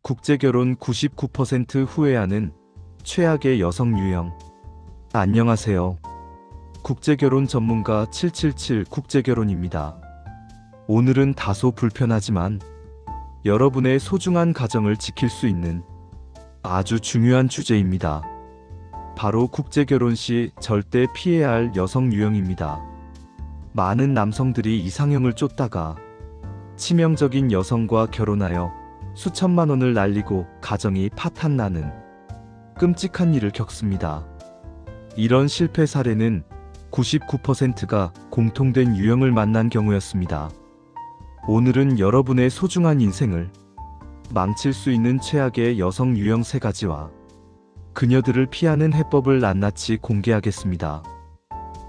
국제결혼 99% 후회하는 최악의 여성 유형. 안녕하세요. 국제결혼 전문가 777 국제결혼입니다. 오늘은 다소 불편하지만 여러분의 소중한 가정을 지킬 수 있는 아주 중요한 주제입니다. 바로 국제결혼 시 절대 피해야 할 여성 유형입니다. 많은 남성들이 이상형을 쫓다가 치명적인 여성과 결혼하여 수천만 원을 날리고 가정이 파탄나는 끔찍한 일을 겪습니다. 이런 실패 사례는 99%가 공통된 유형을 만난 경우였습니다. 오늘은 여러분의 소중한 인생을 망칠 수 있는 최악의 여성 유형 3가지와 그녀들을 피하는 해법을 낱낱이 공개하겠습니다.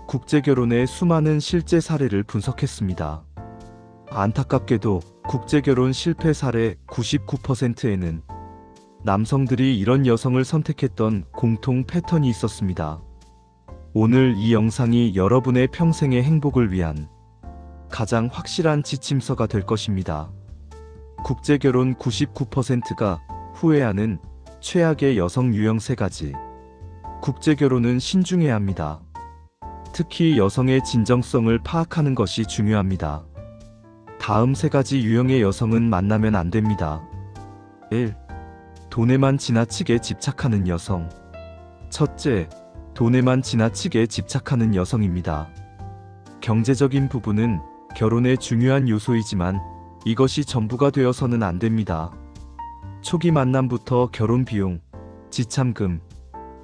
국제결혼의 수많은 실제 사례를 분석했습니다. 안타깝게도 국제결혼 실패 사례 99%에는 남성들이 이런 여성을 선택했던 공통 패턴이 있었습니다. 오늘 이 영상이 여러분의 평생의 행복을 위한 가장 확실한 지침서가 될 것입니다. 국제결혼 99%가 후회하는 최악의 여성 유형 3가지. 국제결혼은 신중해야 합니다. 특히 여성의 진정성을 파악하는 것이 중요합니다. 다음 3가지 유형의 여성은 만나면 안 됩니다. 1. 돈에만 지나치게 집착하는 여성. 첫째, 돈에만 지나치게 집착하는 여성입니다. 경제적인 부분은 결혼의 중요한 요소이지만 이것이 전부가 되어서는 안 됩니다. 초기 만남부터 결혼 비용, 지참금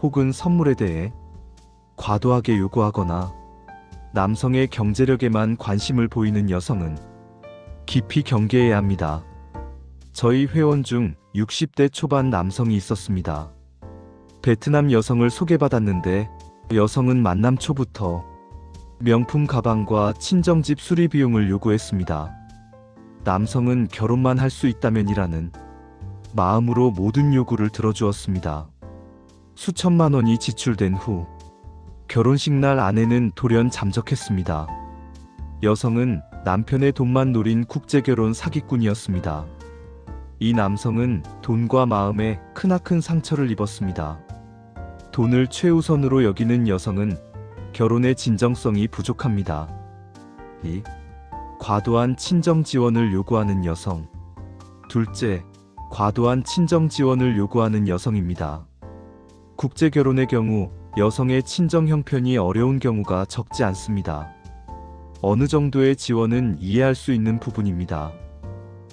혹은 선물에 대해 과도하게 요구하거나 남성의 경제력에만 관심을 보이는 여성은 깊이 경계해야 합니다. 저희 회원 중 60대 초반 남성이 있었습니다. 베트남 여성을 소개받았는데 여성은 만남 초부터 명품 가방과 친정집 수리 비용을 요구했습니다. 남성은 결혼만 할 수 있다면이라는 마음으로 모든 요구를 들어주었습니다. 수천만 원이 지출된 후 결혼식 날 아내는 돌연 잠적했습니다. 여성은 남편의 돈만 노린 국제결혼 사기꾼이었습니다. 이 남성은 돈과 마음에 크나큰 상처를 입었습니다. 돈을 최우선으로 여기는 여성은 결혼의 진정성이 부족합니다. 2. 과도한 친정 지원을 요구하는 여성. 둘째, 과도한 친정 지원을 요구하는 여성입니다. 국제결혼의 경우 여성의 친정 형편이 어려운 경우가 적지 않습니다. 어느 정도의 지원은 이해할 수 있는 부분입니다.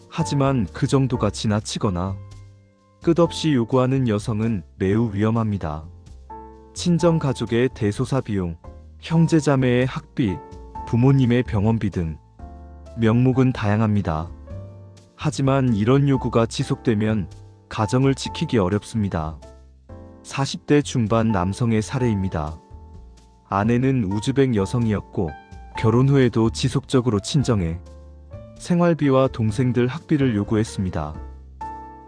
하지만 그 정도가 지나치거나 끝없이 요구하는 여성은 매우 위험합니다. 친정 가족의 대소사 비용, 형제자매의 학비, 부모님의 병원비 등 명목은 다양합니다. 하지만 이런 요구가 지속되면 가정을 지키기 어렵습니다. 40대 중반 남성의 사례입니다. 아내는 우즈벡 여성이었고 결혼 후에도 지속적으로 친정에 생활비와 동생들 학비를 요구했습니다.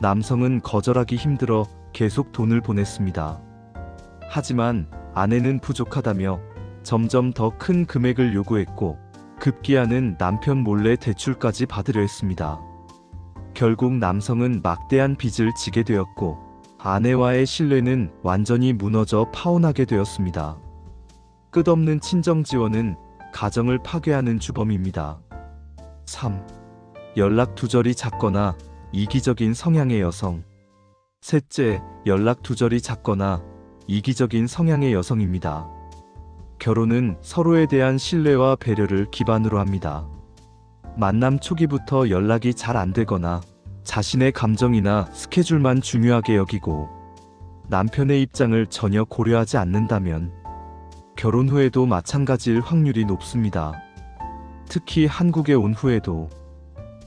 남성은 거절하기 힘들어 계속 돈을 보냈습니다. 하지만 아내는 부족하다며 점점 더 큰 금액을 요구했고 급기야는 남편 몰래 대출까지 받으려 했습니다. 결국 남성은 막대한 빚을 지게 되었고 아내와의 신뢰는 완전히 무너져 파혼하게 되었습니다. 끝없는 친정 지원은 가정을 파괴하는 주범입니다. 3. 연락 두절이 잦거나 이기적인 성향의 여성. 셋째, 연락 두절이 잦거나 이기적인 성향의 여성입니다. 결혼은 서로에 대한 신뢰와 배려를 기반으로 합니다. 만남 초기부터 연락이 잘 안 되거나 자신의 감정이나 스케줄만 중요하게 여기고 남편의 입장을 전혀 고려하지 않는다면 결혼 후에도 마찬가지일 확률이 높습니다. 특히 한국에 온 후에도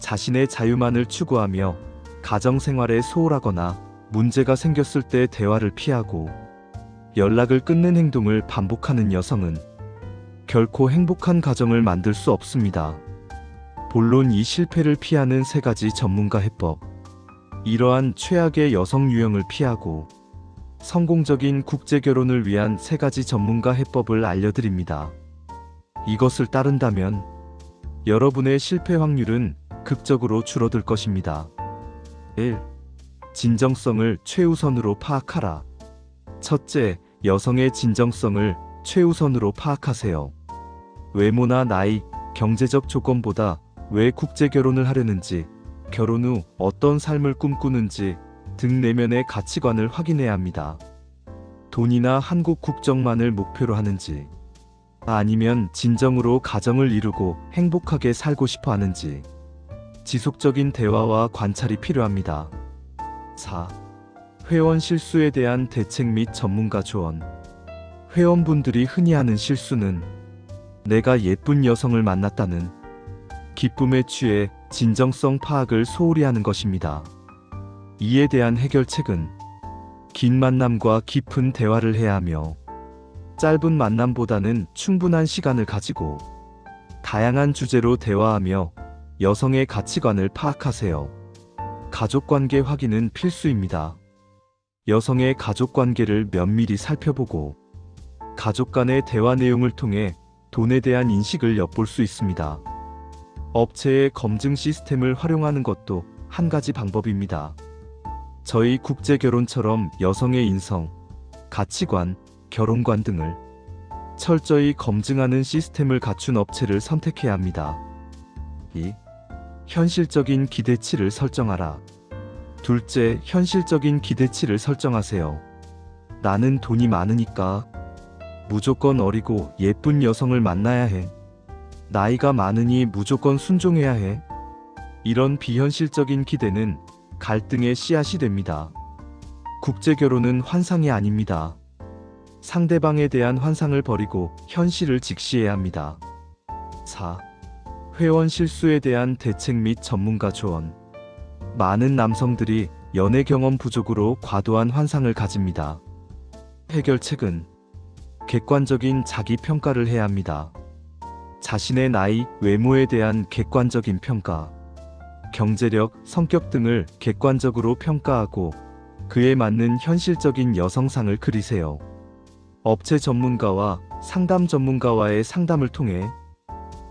자신의 자유만을 추구하며 가정생활에 소홀하거나 문제가 생겼을 때 대화를 피하고 연락을 끊는 행동을 반복하는 여성은 결코 행복한 가정을 만들 수 없습니다. 본론 이 실패를 피하는 3가지 전문가 해법. 이러한 최악의 여성 유형을 피하고 성공적인 국제결혼을 위한 3가지 전문가 해법을 알려드립니다. 이것을 따른다면 여러분의 실패 확률은 극적으로 줄어들 것입니다. 1. 진정성을 최우선으로 파악하라. 첫째, 여성의 진정성을 최우선으로 파악하세요. 외모나 나이, 경제적 조건보다 왜 국제 결혼을 하려는지, 결혼 후 어떤 삶을 꿈꾸는지 등 내면의 가치관을 확인해야 합니다. 돈이나 한국 국적만을 목표로 하는지, 아니면 진정으로 가정을 이루고 행복하게 살고 싶어 하는지, 지속적인 대화와 관찰이 필요합니다. 4. 회원 실수에 대한 대책 및 전문가 조언. 회원분들이 흔히 하는 실수는 내가 예쁜 여성을 만났다는 기쁨에 취해 진정성 파악을 소홀히 하는 것입니다. 이에 대한 해결책은 긴 만남과 깊은 대화를 해야 하며, 짧은 만남보다는 충분한 시간을 가지고 다양한 주제로 대화하며 여성의 가치관을 파악하세요. 가족관계 확인은 필수입니다. 여성의 가족관계를 면밀히 살펴보고 가족 간의 대화 내용을 통해 돈에 대한 인식을 엿볼 수 있습니다. 업체의 검증 시스템을 활용하는 것도 한 가지 방법입니다. 저희 국제결혼처럼 여성의 인성, 가치관, 결혼관 등을 철저히 검증하는 시스템을 갖춘 업체를 선택해야 합니다. 2. 현실적인 기대치를 설정하라. 둘째, 현실적인 기대치를 설정하세요. 나는 돈이 많으니까 무조건 어리고 예쁜 여성을 만나야 해. 나이가 많으니 무조건 순종해야 해. 이런 비현실적인 기대는 갈등의 씨앗이 됩니다. 국제결혼은 환상이 아닙니다. 상대방에 대한 환상을 버리고 현실을 직시해야 합니다. 4. 회원 실수에 대한 대책 및 전문가 조언. 많은 남성들이 연애 경험 부족으로 과도한 환상을 가집니다. 해결책은 객관적인 자기 평가를 해야 합니다. 자신의 나이, 외모에 대한 객관적인 평가, 경제력, 성격 등을 객관적으로 평가하고 그에 맞는 현실적인 여성상을 그리세요. 업체 전문가와 상담 전문가와의 상담을 통해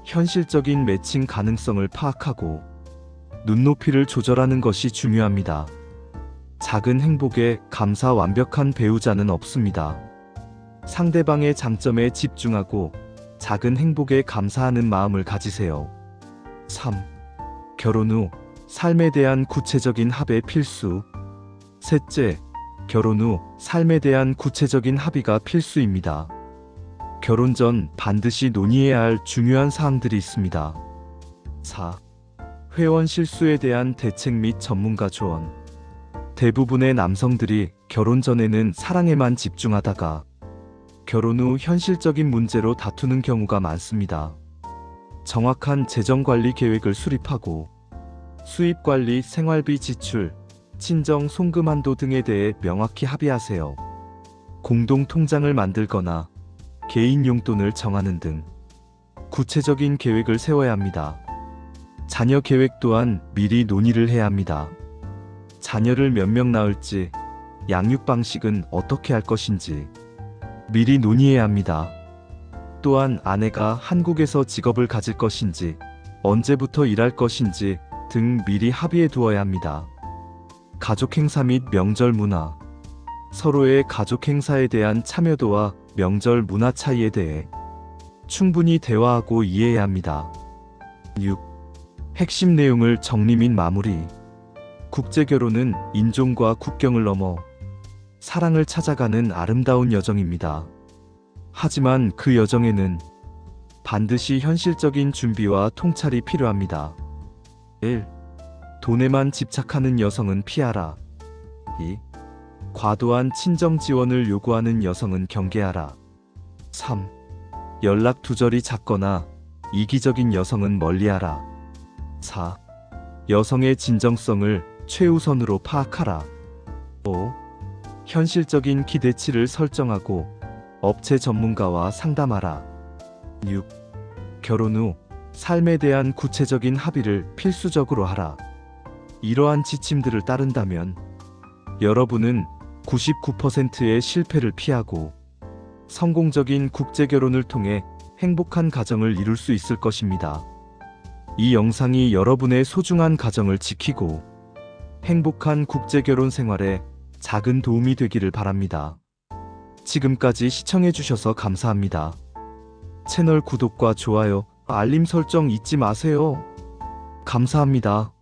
현실적인 매칭 가능성을 파악하고 눈높이를 조절하는 것이 중요합니다. 작은 행복에 감사. 완벽한 배우자는 없습니다. 상대방의 장점에 집중하고 작은 행복에 감사하는 마음을 가지세요. 3. 결혼 후 삶에 대한 구체적인 합의 필수. 셋째, 결혼 후 삶에 대한 구체적인 합의가 필수입니다. 결혼 전 반드시 논의해야 할 중요한 사항들이 있습니다. 4. 회원 실수에 대한 대책 및 전문가 조언. 대부분의 남성들이 결혼 전에는 사랑에만 집중하다가 결혼 후 현실적인 문제로 다투는 경우가 많습니다. 정확한 재정관리 계획을 수립하고 수입관리, 생활비 지출, 친정 송금 한도 등에 대해 명확히 합의하세요. 공동 통장을 만들거나 개인 용돈을 정하는 등 구체적인 계획을 세워야 합니다. 자녀 계획 또한 미리 논의를 해야 합니다. 자녀를 몇 명 낳을지, 양육 방식은 어떻게 할 것인지 미리 논의해야 합니다. 또한 아내가 한국에서 직업을 가질 것인지, 언제부터 일할 것인지 등 미리 합의해 두어야 합니다. 가족 행사 및 명절 문화. 서로의 가족 행사에 대한 참여도와 명절 문화 차이에 대해 충분히 대화하고 이해해야 합니다. 6. 핵심 내용을 정리 및 마무리. 국제결혼은 인종과 국경을 넘어 사랑을 찾아가는 아름다운 여정입니다. 하지만 그 여정에는 반드시 현실적인 준비와 통찰이 필요합니다. 1. 돈에만 집착하는 여성은 피하라. 2. 과도한 친정 지원을 요구하는 여성은 경계하라. 3. 연락 두절이 잦거나 이기적인 여성은 멀리하라. 4. 여성의 진정성을 최우선으로 파악하라. 5. 현실적인 기대치를 설정하고 업체 전문가와 상담하라. 6. 결혼 후 삶에 대한 구체적인 합의를 필수적으로 하라. 이러한 지침들을 따른다면 여러분은 99%의 실패를 피하고 성공적인 국제결혼을 통해 행복한 가정을 이룰 수 있을 것입니다. 이 영상이 여러분의 소중한 가정을 지키고 행복한 국제결혼 생활에 작은 도움이 되기를 바랍니다. 지금까지 시청해주셔서 감사합니다. 채널 구독과 좋아요, 알림 설정 잊지 마세요. 감사합니다.